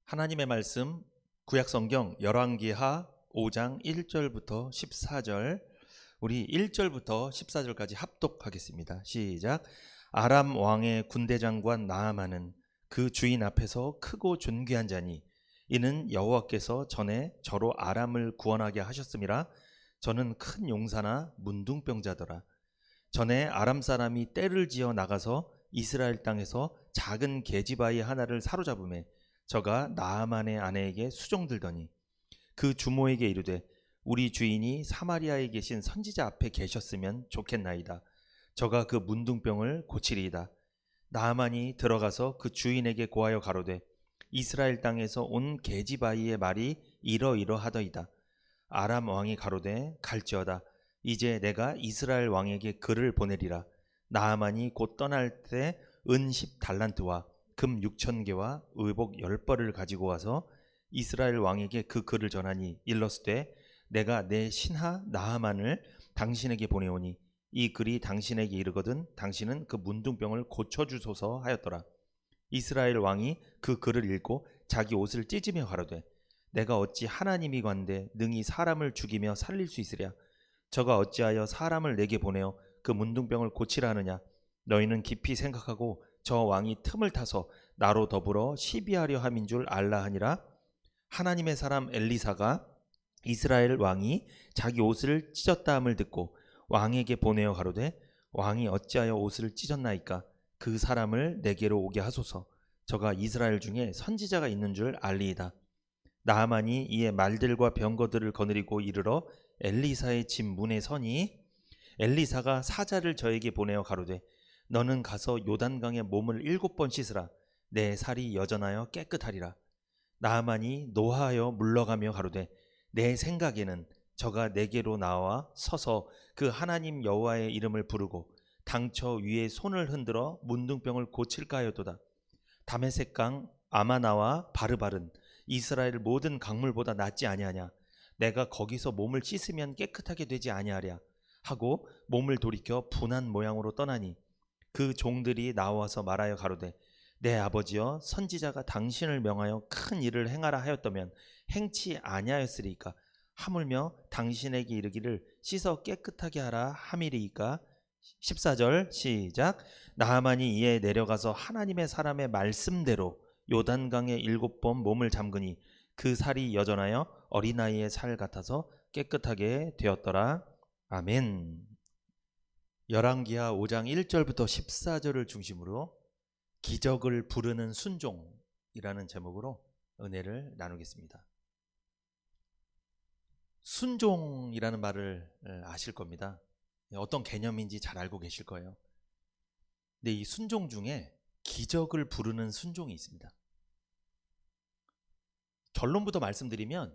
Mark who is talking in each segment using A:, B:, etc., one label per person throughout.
A: 하나님의 말씀 구약성경 열왕기하 5장 1절부터 14절, 우리 1절부터 14절까지 합독하겠습니다. 시작. 아람 왕의 군대장관 나아만은 그 주인 앞에서 크고 존귀한 자니 이는 여호와께서 전에 저로 아람을 구원하게 하셨음이라. 저는 큰 용사나 문둥병자더라. 전에 아람 사람이 떼를 지어 나가서 이스라엘 땅에서 작은 계집아이 하나를 사로잡음에 저가 나아만의 아내에게 수종들더니 그 주모에게 이르되 우리 주인이 사마리아에 계신 선지자 앞에 계셨으면 좋겠나이다. 저가 그 문둥병을 고치리이다. 나아만이 들어가서 그 주인에게 고하여 가로되 이스라엘 땅에서 온 계집아이의 말이 이러이러하더이다. 아람 왕이 가로되 갈지어다. 이제 내가 이스라엘 왕에게 글을 보내리라. 나아만이 곧 떠날 때 은 10달란트와 금 6,000개와 의복 10벌을 가지고 와서 이스라엘 왕에게 그 글을 전하니 일러스되 내가 내 신하 나아만을 당신에게 보내오니 이 글이 당신에게 이르거든 당신은 그 문둥병을 고쳐주소서 하였더라. 이스라엘 왕이 그 글을 읽고 자기 옷을 찢으며 가로되 내가 어찌 하나님이 관대 능히 사람을 죽이며 살릴 수 있으랴. 저가 어찌하여 사람을 내게 보내어 그 문둥병을 고치라 하느냐. 너희는 깊이 생각하고 저 왕이 틈을 타서 나로 더불어 시비하려 함인 줄 알라 하니라. 하나님의 사람 엘리사가 이스라엘 왕이 자기 옷을 찢었다 함을 듣고 왕에게 보내어 가로되 왕이 어찌하여 옷을 찢었나이까. 그 사람을 내게로 오게 하소서. 저가 이스라엘 중에 선지자가 있는 줄 알리이다. 나아만이 이에 말들과 병거들을 거느리고 이르러 엘리사의 집 문에 서니 엘리사가 사자를 저에게 보내어 가로되 너는 가서 요단강에 몸을 7번 씻으라. 내 살이 여전하여 깨끗하리라. 나아만이 노하여 물러가며 가로되 내 생각에는 저가 내게로 나와 서서 그 하나님 여호와의 이름을 부르고 당처 위에 손을 흔들어 문둥병을 고칠까 하였도다. 다메섹강 아마나와 바르발은 이스라엘 모든 강물보다 낫지 아니하냐. 내가 거기서 몸을 씻으면 깨끗하게 되지 아니하랴 하고 몸을 돌이켜 분한 모양으로 떠나니 그 종들이 나와서 말하여 가로되 내 아버지여 선지자가 당신을 명하여 큰 일을 행하라 하였다면 행치 아니하였으리이까. 하물며 당신에게 이르기를 씻어 깨끗하게 하라 함이리이까. 14절 시작. 나아만이 이에 내려가서 하나님의 사람의 말씀대로 요단강에 7번 몸을 잠그니 그 살이 여전하여 어린아이의 살 같아서 깨끗하게 되었더라. 아멘. 열왕기하 5장 1절부터 14절을 중심으로 기적을 부르는 순종이라는 제목으로 은혜를 나누겠습니다. 순종이라는 말을 아실 겁니다. 어떤 개념인지 잘 알고 계실 거예요. 근데 이 순종 중에 기적을 부르는 순종이 있습니다. 결론부터 말씀드리면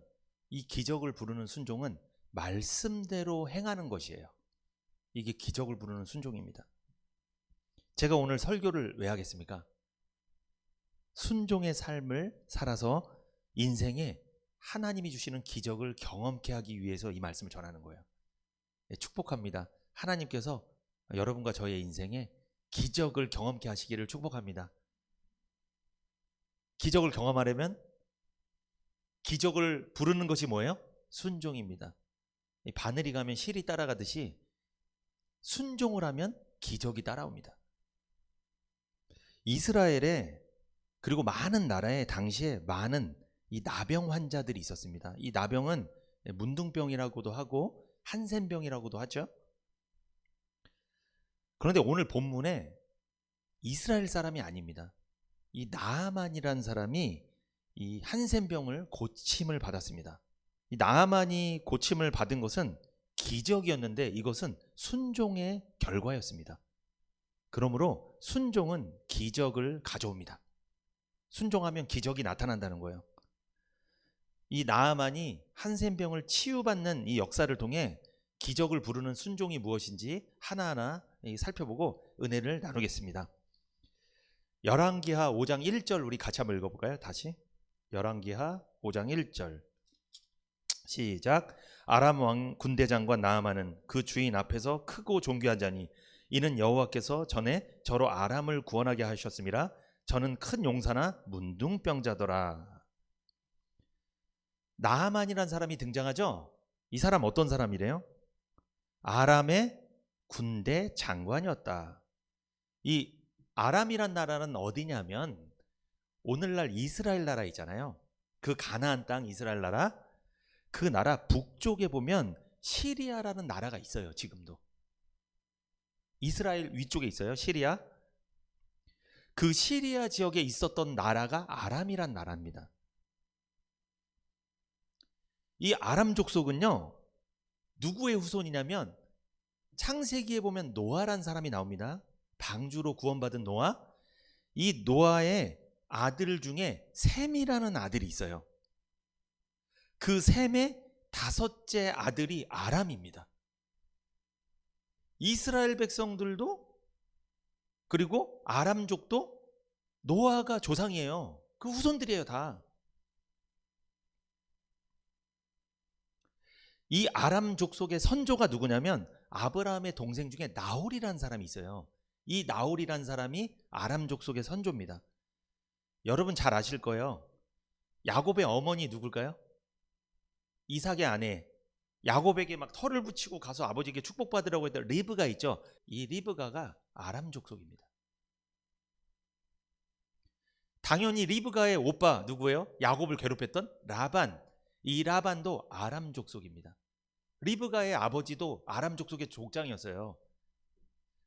A: 이 기적을 부르는 순종은 말씀대로 행하는 것이에요. 이게 기적을 부르는 순종입니다. 제가 오늘 설교를 왜 하겠습니까? 순종의 삶을 살아서 인생에 하나님이 주시는 기적을 경험케 하기 위해서 이 말씀을 전하는 거예요. 축복합니다. 하나님께서 여러분과 저의 인생에 기적을 경험케 하시기를 축복합니다. 기적을 경험하려면 기적을 부르는 것이 뭐예요? 순종입니다. 바늘이 가면 실이 따라가듯이 순종을 하면 기적이 따라옵니다. 이스라엘에 그리고 많은 나라에 당시에 많은 이 나병 환자들이 있었습니다. 이 나병은 문둥병이라고도 하고 한센병이라고도 하죠. 그런데 오늘 본문에 이스라엘 사람이 아닙니다. 이 나아만이라는 사람이 이 한센병을 고침을 받았습니다. 이 나아만이 고침을 받은 것은 기적이었는데 이것은 순종의 결과였습니다. 그러므로 순종은 기적을 가져옵니다. 순종하면 기적이 나타난다는 거예요. 이 나아만이 한센병을 치유받는 이 역사를 통해 기적을 부르는 순종이 무엇인지 하나하나 살펴보고 은혜를 나누겠습니다. 열왕기하 5장 1절 우리 같이 한번 읽어볼까요? 다시 열왕기하 5장 1절 시작. 아람 왕 군대장관 나아만은 그 주인 앞에서 크고 존귀한 자니 이는 여호와께서 전에 저로 아람을 구원하게 하셨음이라. 저는 큰 용사나 문둥병자더라. 나아만이라는 사람이 등장하죠. 이 사람 어떤 사람이래요? 아람의 군대 장관이었다. 이 아람이란 나라는 어디냐면 오늘날 이스라엘 나라 있잖아요. 그 가나안 땅 이스라엘 나라, 그 나라 북쪽에 보면 시리아라는 나라가 있어요. 지금도 이스라엘 위쪽에 있어요. 시리아. 그 시리아 지역에 있었던 나라가 아람이란 나라입니다. 이 아람 족속은요, 누구의 후손이냐면 창세기에 보면 노아란 사람이 나옵니다. 방주로 구원받은 노아. 이 노아의 아들 중에 셈이라는 아들이 있어요. 그 셈의 5째 아들이 아람입니다. 이스라엘 백성들도 그리고 아람족도 노아가 조상이에요. 그 후손들이에요, 다. 이 아람 족속의 선조가 누구냐면 아브라함의 동생 중에 나홀이라는 사람이 있어요. 이 나홀이라는 사람이 아람 족속의 선조입니다. 여러분 잘 아실 거예요. 야곱의 어머니 누굴까요? 이삭의 아내. 야곱에게 막 털을 붙이고 가서 아버지에게 축복받으라고 했던 리브가 있죠. 이 리브가가 아람 족속입니다. 당연히 리브가의 오빠 누구예요? 야곱을 괴롭혔던 라반. 이 라반도 아람 족속입니다. 리브가의 아버지도 아람 족속의 족장이었어요.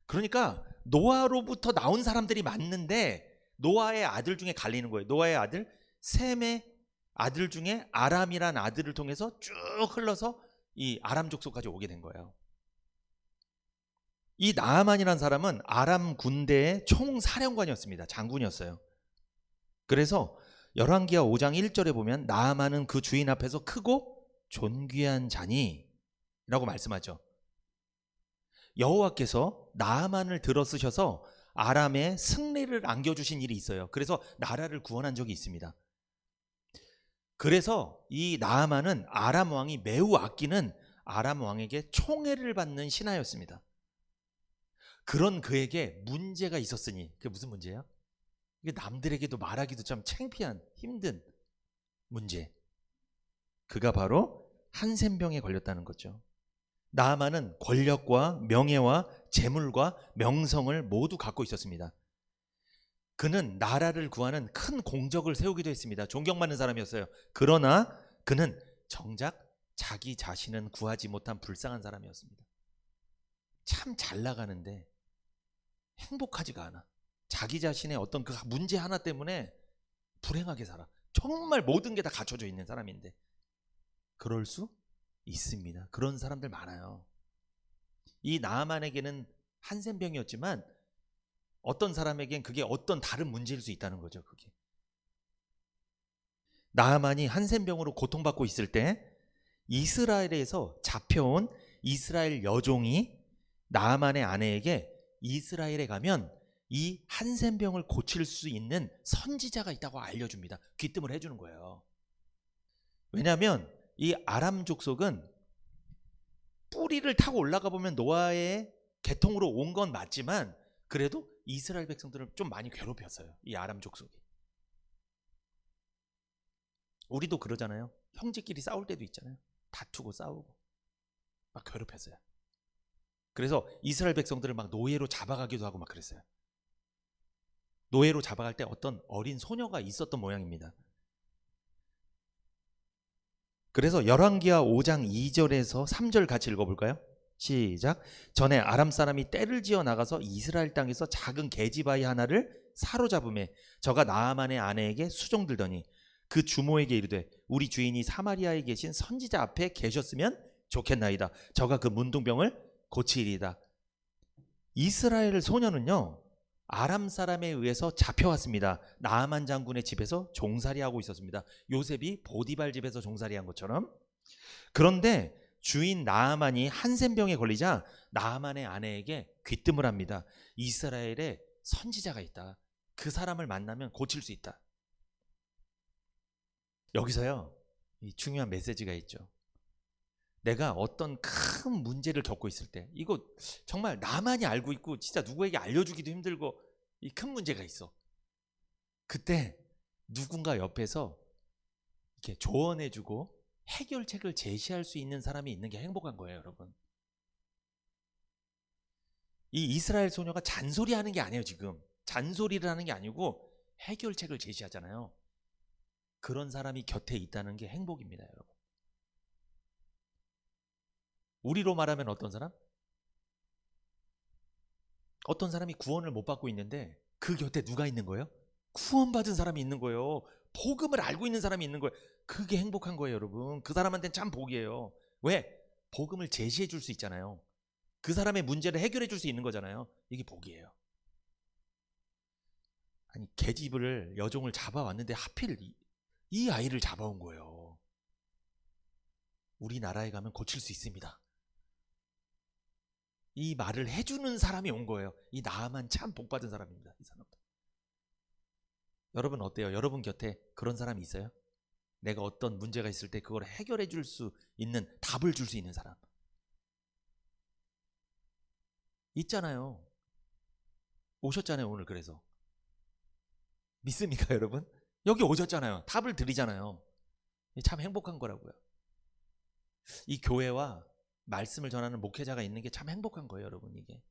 A: 그러니까 노아로부터 나온 사람들이 맞는데 노아의 아들 중에 갈리는 거예요. 노아의 아들 셈의 아들 중에 아람이란 아들을 통해서 쭉 흘러서 이 아람 족속까지 오게 된 거예요. 이 나아만이라는 사람은 아람 군대의 총사령관이었습니다. 장군이었어요. 그래서 열왕기하 5장 1절에 보면 나아만은 그 주인 앞에서 크고 존귀한 자니 라고 말씀하죠. 여호와께서 나아만을 들어쓰셔서 아람에 승리를 안겨주신 일이 있어요. 그래서 나라를 구원한 적이 있습니다. 그래서 이 나아만은 아람 왕이 매우 아끼는 아람 왕에게 총애를 받는 신하였습니다. 그런 그에게 문제가 있었으니, 그게 무슨 문제예요? 이게 남들에게도 말하기도 참 창피한 힘든 문제. 그가 바로 한센병에 걸렸다는 거죠. 나아만은 권력과 명예와 재물과 명성을 모두 갖고 있었습니다. 그는 나라를 구하는 큰 공적을 세우기도 했습니다. 존경받는 사람이었어요. 그러나 그는 정작 자기 자신은 구하지 못한 불쌍한 사람이었습니다. 참 잘 나가는데 행복하지가 않아. 자기 자신의 어떤 그 문제 하나 때문에 불행하게 살아. 정말 모든 게 다 갖춰져 있는 사람인데 그럴 수 있습니다. 그런 사람들 많아요. 이 나아만에게는 한센병이었지만 어떤 사람에겐 그게 어떤 다른 문제일 수 있다는 거죠. 그게. 나아만이 한센병으로 고통받고 있을 때 이스라엘에서 잡혀온 이스라엘 여종이 나아만의 아내에게 이스라엘에 가면 이 한센병을 고칠 수 있는 선지자가 있다고 알려줍니다. 귀뜸을 해주는 거예요. 왜냐하면 이 아람 족속은 뿌리를 타고 올라가 보면 노아의 계통으로 온 건 맞지만 그래도 이스라엘 백성들을 좀 많이 괴롭혔어요. 이 아람 족속이. 우리도 그러잖아요. 형제끼리 싸울 때도 있잖아요. 다투고 싸우고 막 괴롭혔어요. 그래서 이스라엘 백성들을 막 노예로 잡아가기도 하고 막 그랬어요. 노예로 잡아갈 때 어떤 어린 소녀가 있었던 모양입니다. 그래서 열왕기하 5장 2절에서 3절 같이 읽어볼까요? 시작. 전에 아람 사람이 떼를 지어 나가서 이스라엘 땅에서 작은 계집아이 하나를 사로잡음에 저가 나아만의 아내에게 수종들더니 그 주모에게 이르되 우리 주인이 사마리아에 계신 선지자 앞에 계셨으면 좋겠나이다. 저가 그 문둥병을 고치리이다. 이스라엘 소녀는요 아람 사람에 의해서 잡혀왔습니다. 나아만 장군의 집에서 종살이하고 있었습니다. 요셉이 보디발 집에서 종살이한 것처럼. 그런데 주인 나아만이 한센병에 걸리자 나아만의 아내에게 귀뜸을 합니다. 이스라엘에 선지자가 있다. 그 사람을 만나면 고칠 수 있다. 여기서요 이 중요한 메시지가 있죠. 내가 어떤 큰 문제를 겪고 있을 때 이거 정말 나만이 알고 있고 진짜 누구에게 알려주기도 힘들고 이 큰 문제가 있어. 그때 누군가 옆에서 이렇게 조언해주고 해결책을 제시할 수 있는 사람이 있는 게 행복한 거예요, 여러분. 이 이스라엘 소녀가 잔소리하는 게 아니에요. 지금 잔소리를 하는 게 아니고 해결책을 제시하잖아요. 그런 사람이 곁에 있다는 게 행복입니다, 여러분. 우리로 말하면 어떤 사람? 어떤 사람이 구원을 못 받고 있는데 그 곁에 누가 있는 거예요? 구원받은 사람이 있는 거예요. 복음을 알고 있는 사람이 있는 거예요. 그게 행복한 거예요, 여러분. 그 사람한테는 참 복이에요. 왜? 복음을 제시해 줄 수 있잖아요. 그 사람의 문제를 해결해 줄 수 있는 거잖아요. 이게 복이에요. 아니, 계집을, 여종을 잡아왔는데 하필 이 아이를 잡아온 거예요. 우리나라에 가면 고칠 수 있습니다. 이 말을 해주는 사람이 온 거예요. 이 나아만 참 복받은 사람입니다. 이 사람도. 여러분 어때요? 여러분 곁에 그런 사람이 있어요? 내가 어떤 문제가 있을 때 그걸 해결해 줄 수 있는, 답을 줄 수 있는 사람 있잖아요. 오셨잖아요, 오늘. 그래서 믿습니까, 여러분? 여기 오셨잖아요. 답을 드리잖아요. 참 행복한 거라고요. 이 교회와 말씀을 전하는 목회자가 있는 게 참 행복한 거예요, 여러분. 이게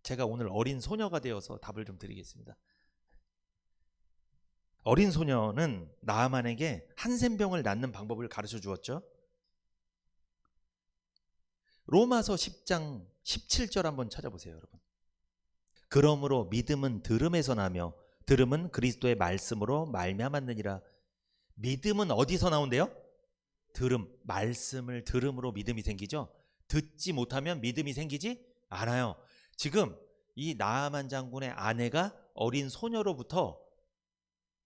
A: 제가 오늘 어린 소녀가 되어서 답을 좀 드리겠습니다. 어린 소녀는 나아만에게 한센병을 낫는 방법을 가르쳐 주었죠. 로마서 10장 17절 한번 찾아보세요, 여러분. 그러므로 믿음은 들음에서 나며 들음은 그리스도의 말씀으로 말미암았느니라. 믿음은 어디서 나온대요? 들음, 말씀을 들음으로 믿음이 생기죠. 듣지 못하면 믿음이 생기지 않아요. 지금 이 나아만 장군의 아내가 어린 소녀로부터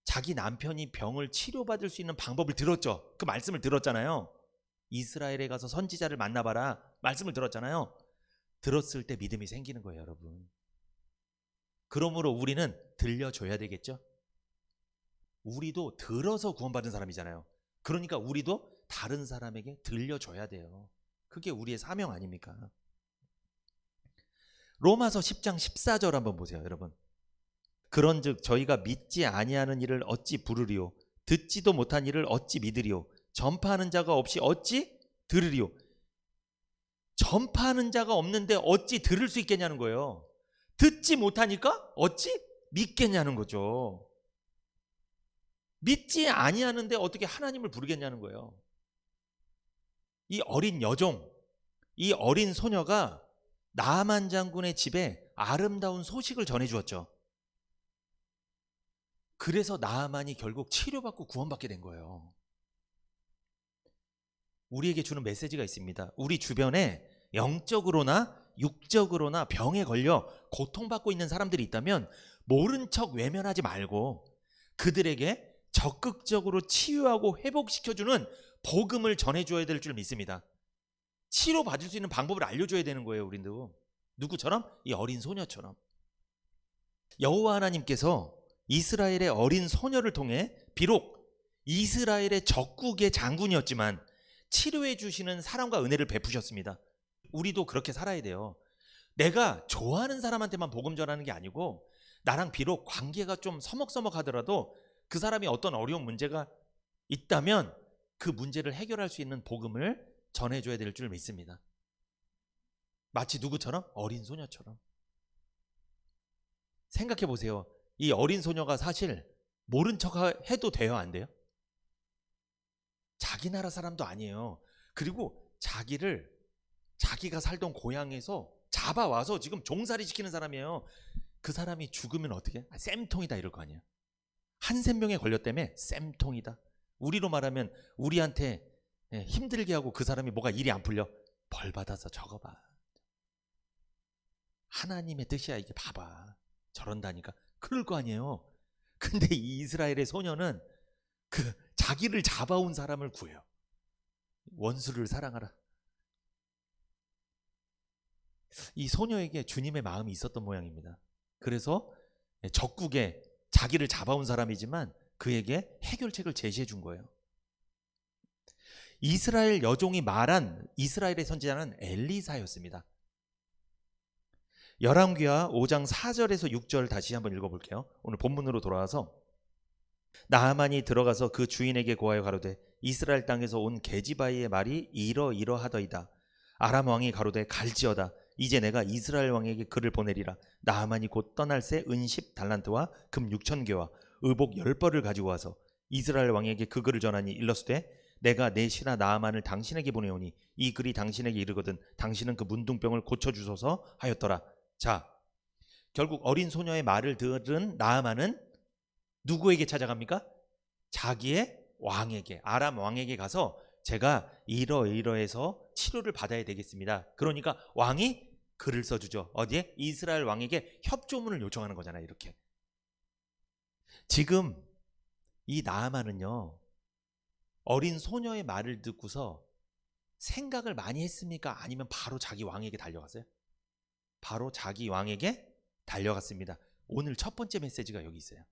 A: 자기 남편이 병을 치료받을 수 있는 방법을 들었죠. 그 말씀을 들었잖아요. 이스라엘에 가서 선지자를 만나봐라 말씀을 들었잖아요. 들었을 때 믿음이 생기는 거예요, 여러분. 그러므로 우리는 들려줘야 되겠죠. 우리도 들어서 구원받은 사람이잖아요. 그러니까 우리도 다른 사람에게 들려줘야 돼요. 그게 우리의 사명 아닙니까? 로마서 10장 14절 한번 보세요, 여러분. 그런즉 저희가 믿지 아니하는 일을 어찌 부르리요? 듣지도 못한 일을 어찌 믿으리요? 전파하는 자가 없이 어찌 들으리요? 전파하는 자가 없는데 어찌 들을 수 있겠냐는 거예요. 듣지 못하니까 어찌 믿겠냐는 거죠. 믿지 아니하는데 어떻게 하나님을 부르겠냐는 거예요. 이 어린 여종, 이 어린 소녀가 나아만 장군의 집에 아름다운 소식을 전해주었죠. 그래서 나아만이 결국 치료받고 구원받게 된 거예요. 우리에게 주는 메시지가 있습니다. 우리 주변에 영적으로나 육적으로나 병에 걸려 고통받고 있는 사람들이 있다면 모른 척 외면하지 말고 그들에게 적극적으로 치유하고 회복시켜주는 복음을 전해줘야 될 줄 믿습니다. 치료받을 수 있는 방법을 알려줘야 되는 거예요, 우리도. 누구처럼? 이 어린 소녀처럼. 여호와 하나님께서 이스라엘의 어린 소녀를 통해 비록 이스라엘의 적국의 장군이었지만 치료해 주시는 사랑과 은혜를 베푸셨습니다. 우리도 그렇게 살아야 돼요. 내가 좋아하는 사람한테만 복음 전하는 게 아니고 나랑 비록 관계가 좀 서먹서먹하더라도 그 사람이 어떤 어려운 문제가 있다면 그 문제를 해결할 수 있는 복음을 전해줘야 될 줄 믿습니다. 마치 누구처럼? 어린 소녀처럼. 생각해 보세요. 이 어린 소녀가 사실 모른 척 해도 돼요, 안 돼요? 자기 나라 사람도 아니에요. 그리고 자기가 살던 고향에서 잡아와서 지금 종살이 시키는 사람이에요. 그 사람이 죽으면 어떻게? 쌤통이다 이럴 거 아니에요. 한센병에 걸렸다며? 쌤통이다. 우리로 말하면 우리한테 힘들게 하고 그 사람이 뭐가 일이 안 풀려? 벌 받아서 적어봐. 하나님의 뜻이야 이게. 봐봐. 저런다니까. 그럴 거 아니에요. 근데 이 이스라엘의 소녀는 그 자기를 잡아온 사람을 구해요. 원수를 사랑하라. 이 소녀에게 주님의 마음이 있었던 모양입니다. 그래서 적국에 자기를 잡아온 사람이지만 그에게 해결책을 제시해 준 거예요. 이스라엘 여종이 말한 이스라엘의 선지자는 엘리사였습니다. 열왕기하 5장 4절에서 6절 다시 한번 읽어볼게요. 오늘 본문으로 돌아와서 나하만이 들어가서 그 주인에게 고하여 가로되 이스라엘 땅에서 온 게지바이의 말이 이러이러하더이다. 아람 왕이 가로되 갈지어다. 이제 내가 이스라엘 왕에게 글을 보내리라. 나하만이 곧 떠날새 은 10달란트와 금 6,000개와 의복 10벌을 가지고 와서 이스라엘 왕에게 그 글을 전하니 일렀으되 내가 내 신하 나하만을 당신에게 보내오니 이 글이 당신에게 이르거든 당신은 그 문둥병을 고쳐주소서 하였더라. 자, 결국 어린 소녀의 말을 들은 나하만은 누구에게 찾아갑니까? 자기의 왕에게, 아람 왕에게 가서 제가 이러이러해서 치료를 받아야 되겠습니다. 그러니까 왕이 글을 써주죠. 어디에? 이스라엘 왕에게 협조문을 요청하는 거잖아요. 이렇게. 지금 이 나하만은요, 어린 소녀의 말을 듣고서 생각을 많이 했습니까? 아니면 바로 자기 왕에게 달려갔어요? 바로 자기 왕에게 달려갔습니다. 오늘 첫 번째 메시지가 여기 있어요.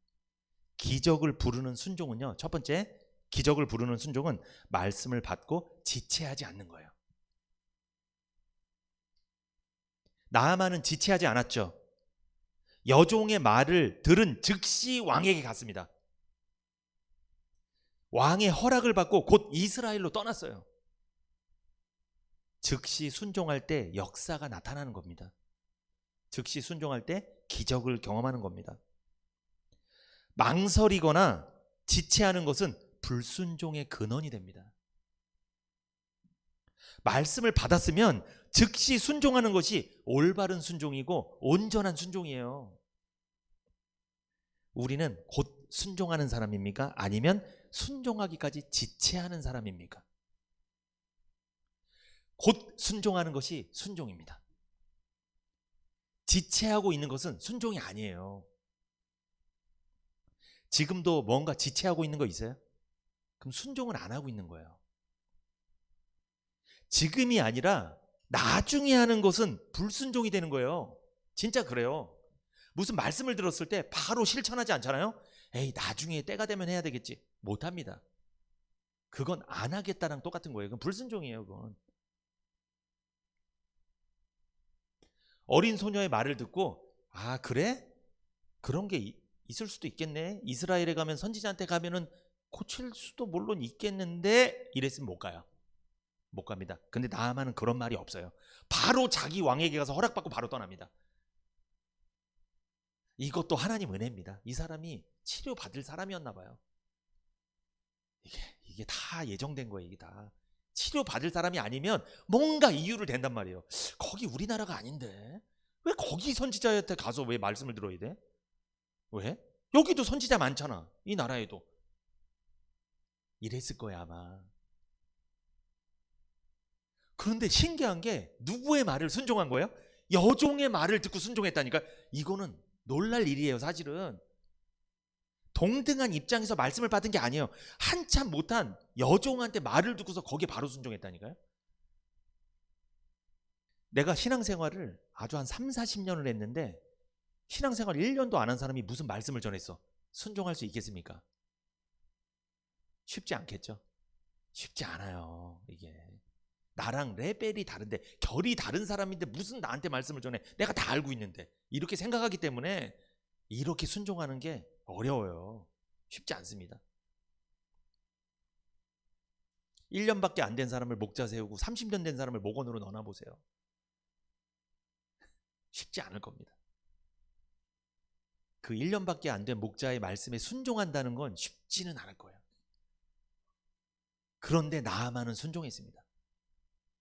A: 기적을 부르는 순종은요, 첫 번째 기적을 부르는 순종은 말씀을 받고 지체하지 않는 거예요. 나하만은 지체하지 않았죠. 여종의 말을 들은 즉시 왕에게 갔습니다. 왕의 허락을 받고 곧 이스라엘로 떠났어요. 즉시 순종할 때 역사가 나타나는 겁니다. 즉시 순종할 때 기적을 경험하는 겁니다. 망설이거나 지체하는 것은 불순종의 근원이 됩니다. 말씀을 받았으면 즉시 순종하는 것이 올바른 순종이고 온전한 순종이에요. 우리는 곧 순종하는 사람입니까? 아니면 순종하기까지 지체하는 사람입니까? 곧 순종하는 것이 순종입니다. 지체하고 있는 것은 순종이 아니에요. 지금도 뭔가 지체하고 있는 거 있어요? 그럼 순종을 안 하고 있는 거예요. 지금이 아니라 나중에 하는 것은 불순종이 되는 거예요. 진짜 그래요. 무슨 말씀을 들었을 때 바로 실천하지 않잖아요. 에이, 나중에 때가 되면 해야 되겠지. 못합니다. 그건 안 하겠다랑 똑같은 거예요. 그건 불순종이에요. 그건. 어린 소녀의 말을 듣고 아 그래? 그런 게 있을 수도 있겠네. 이스라엘에 가면 선지자한테 가면은 고칠 수도 물론 있겠는데 이랬으면 못 가요. 못 갑니다. 근데 나하만은 그런 말이 없어요. 바로 자기 왕에게 가서 허락받고 바로 떠납니다. 이것도 하나님 은혜입니다. 이 사람이 치료받을 사람이었나 봐요. 이게 다 예정된 거예요. 이게 다 치료받을 사람이 아니면 뭔가 이유를 댄단 말이에요. 거기 우리나라가 아닌데 왜 거기 선지자한테 가서 왜 말씀을 들어야 돼? 왜? 여기도 선지자 많잖아. 이 나라에도. 이랬을 거야 아마. 그런데 신기한 게 누구의 말을 순종한 거예요? 여종의 말을 듣고 순종했다니까. 이거는 놀랄 일이에요. 사실은 동등한 입장에서 말씀을 받은 게 아니에요. 한참 못한 여종한테 말을 듣고서 거기에 바로 순종했다니까요. 내가 신앙생활을 아주 한 3, 40년을 했는데 신앙생활 1년도 안 한 사람이 무슨 말씀을 전했어? 순종할 수 있겠습니까? 쉽지 않겠죠. 쉽지 않아요. 이게 나랑 레벨이 다른데 결이 다른 사람인데 무슨 나한테 말씀을 전해. 내가 다 알고 있는데. 이렇게 생각하기 때문에 이렇게 순종하는 게 어려워요. 쉽지 않습니다. 1년밖에 안 된 사람을 목자 세우고 30년 된 사람을 목원으로 넣어보세요. 쉽지 않을 겁니다. 그 1년밖에 안 된 목자의 말씀에 순종한다는 건 쉽지는 않을 거예요. 그런데 나하만은 순종했습니다.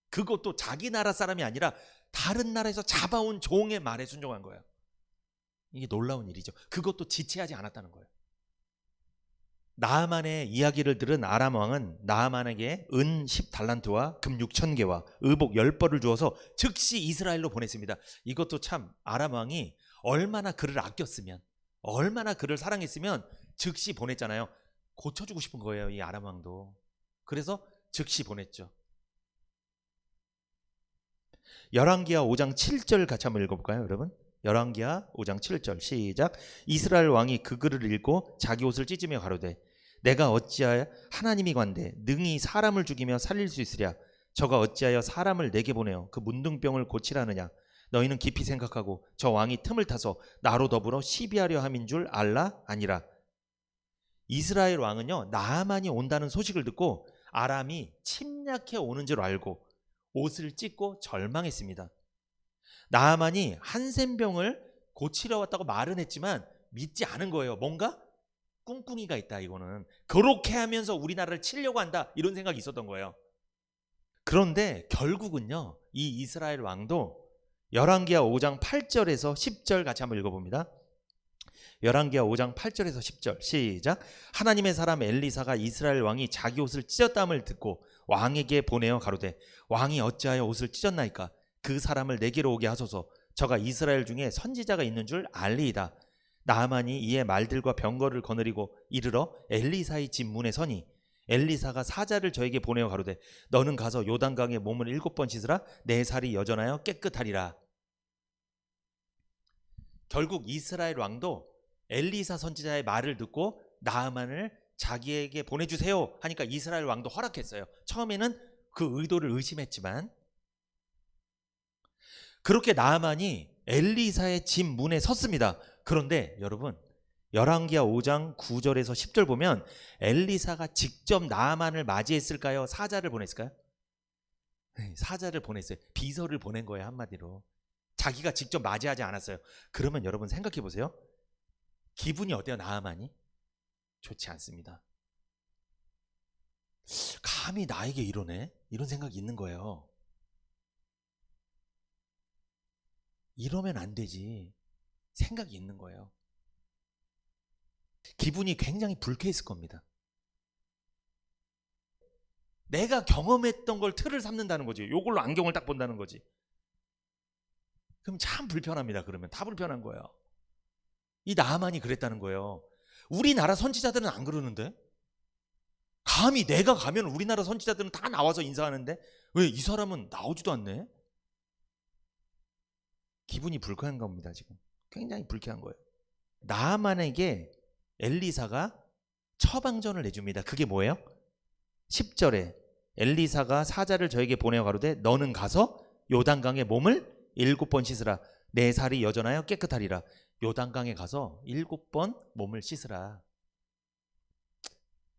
A: 그것도 자기 나라 사람이 아니라 다른 나라에서 잡아온 종의 말에 순종한 거예요. 이게 놀라운 일이죠. 그것도 지체하지 않았다는 거예요. 나하만의 이야기를 들은 아람 왕은 나하만에게 은 10달란트와 금 6,000개와 의복 10벌을 주어서 즉시 이스라엘로 보냈습니다. 이것도 참 아람 왕이 얼마나 그를 아꼈으면, 얼마나 그를 사랑했으면 즉시 보냈잖아요. 고쳐주고 싶은 거예요, 이 아람 왕도. 그래서 즉시 보냈죠. 열왕기하 5장 7절 같이 한번 읽어볼까요, 여러분? 열왕기하 5장 7절 시작. 이스라엘 왕이 그 글을 읽고 자기 옷을 찢으며 가로되 내가 어찌하여 하나님이 관대 능히 사람을 죽이며 살릴 수 있으랴. 저가 어찌하여 사람을 내게 보내어 그 문둥병을 고치라느냐. 너희는 깊이 생각하고 저 왕이 틈을 타서 나로 더불어 시비하려 함인 줄 알라 아니라. 이스라엘 왕은요, 나아만이 온다는 소식을 듣고 아람이 침략해 오는 줄 알고 옷을 찢고 절망했습니다. 나아만이 한센병을 고치러 왔다고 말은 했지만 믿지 않은 거예요. 뭔가 꿍꿍이가 있다, 이거는. 그렇게 하면서 우리나라를 치려고 한다, 이런 생각이 있었던 거예요. 그런데 결국은요, 이 이스라엘 왕도 열왕기하 5장 8절에서 10절 같이 한번 읽어봅니다. 열왕기하 5장 8절에서 10절 시작. 하나님의 사람 엘리사가 이스라엘 왕이 자기 옷을 찢었다함을 듣고 왕에게 보내어 가로되 왕이 어찌하여 옷을 찢었나이까? 그 사람을 내게로 오게 하소서. 저가 이스라엘 중에 선지자가 있는 줄 알리이다. 나아만이 이에 말들과 병거를 거느리고 이르러 엘리사의 집 문에 서니 엘리사가 사자를 저에게 보내어 가로되 너는 가서 요단강에 몸을 7번 씻으라. 내 살이 여전하여 깨끗하리라. 결국 이스라엘 왕도 엘리사 선지자의 말을 듣고 나아만을 자기에게 보내주세요 하니까 이스라엘 왕도 허락했어요. 처음에는 그 의도를 의심했지만, 그렇게 나아만이 엘리사의 집 문에 섰습니다. 그런데 여러분, 열왕기하 5장 9절에서 10절 보면 엘리사가 직접 나아만을 맞이했을까요? 사자를 보냈을까요? 사자를 보냈어요. 비서를 보낸 거예요, 한마디로. 자기가 직접 맞이하지 않았어요. 그러면 여러분 생각해 보세요. 기분이 어때요, 나아만이? 좋지 않습니다. 감히 나에게 이러네? 이런 생각이 있는 거예요. 이러면 안 되지. 생각이 있는 거예요. 기분이 굉장히 불쾌했을 겁니다. 내가 경험했던 걸 틀을 삼는다는 거지. 이걸로 안경을 딱 본다는 거지. 그럼 참 불편합니다. 그러면 다 불편한 거예요. 이 나아만이 그랬다는 거예요. 우리나라 선지자들은 안 그러는데? 감히 내가 가면 우리나라 선지자들은 다 나와서 인사하는데 왜 이 사람은 나오지도 않네? 기분이 불쾌한 겁니다. 지금 굉장히 불쾌한 거예요. 나아만에게 엘리사가 처방전을 내줍니다. 그게 뭐예요? 10절에 엘리사가 사자를 저에게 보내어 가로되 너는 가서 요단강에 몸을 7번 씻으라. 내 살이 여전하여 깨끗하리라. 요단강에 가서 7번 몸을 씻으라.